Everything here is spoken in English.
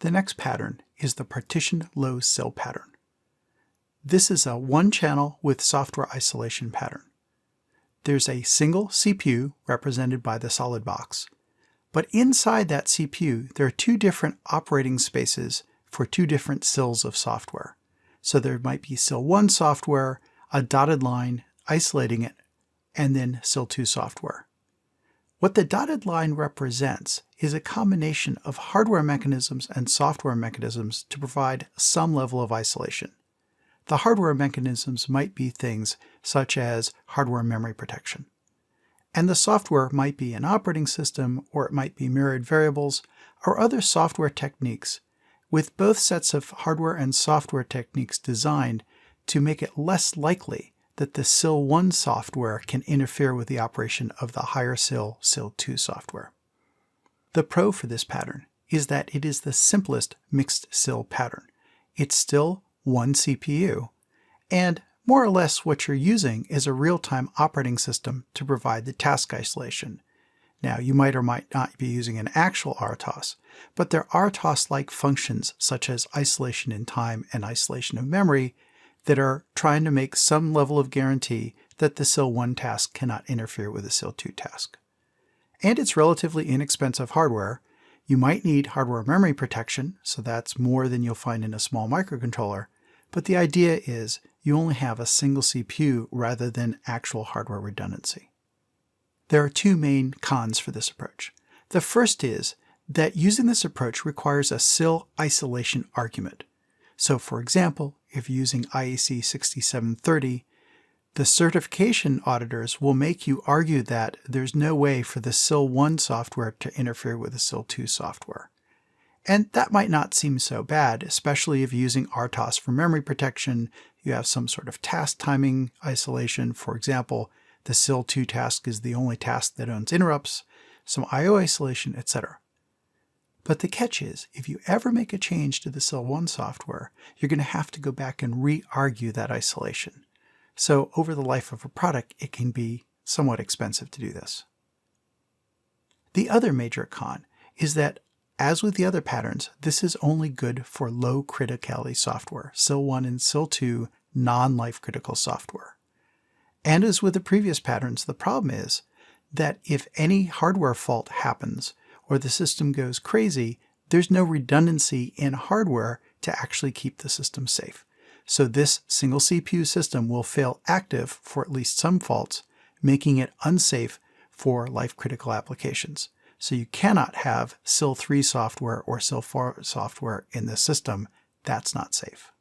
The next pattern is the Partitioned Low SIL pattern. This is a one-channel with software isolation pattern. There's a single CPU represented by the solid box, but inside that CPU there are two different operating spaces for two different SILs of software. So there might be SIL 1 software, a dotted line isolating it, and then SIL 2 software. What the dotted line represents is a combination of hardware mechanisms and software mechanisms to provide some level of isolation. The hardware mechanisms might be things such as hardware memory protection. And the software might be an operating system, or it might be mirrored variables, or other software techniques, with both sets of hardware and software techniques designed to make it less likely that the SIL 1 software can interfere with the operation of the higher SIL, SIL 2 software. The pro for this pattern is that it is the simplest mixed SIL pattern. It's still one CPU, and more or less what you're using is a real-time operating system to provide the task isolation. Now, you might or might not be using an actual RTOS, but there are RTOS-like functions such as isolation in time and isolation of memory that are trying to make some level of guarantee that the SIL 1 task cannot interfere with the SIL 2 task. And it's relatively inexpensive hardware. You might need hardware memory protection, so that's more than you'll find in a small microcontroller, but the idea is you only have a single CPU rather than actual hardware redundancy. There are two main cons for this approach. The first is that using this approach requires a SIL isolation argument. So for example, if you're using IEC 6730, the certification auditors will make you argue that there's no way for the SIL 1 software to interfere with the SIL 2 software. And that might not seem so bad, especially if you're using RTOS for memory protection, you have some sort of task timing isolation. For example, the SIL 2 task is the only task that owns interrupts, some I/O isolation, etc. But the catch is, if you ever make a change to the SIL 1 software, you're going to have to go back and re-argue that isolation. So over the life of a product, it can be somewhat expensive to do this. The other major con is that, as with the other patterns, this is only good for low criticality software, SIL 1 and SIL 2 non-life critical software. And as with the previous patterns, the problem is that if any hardware fault happens or the system goes crazy, there's no redundancy in hardware to actually keep the system safe. So this single CPU system will fail active for at least some faults, making it unsafe for life-critical applications. So you cannot have SIL 3 software or SIL 4 software in this system. That's not safe.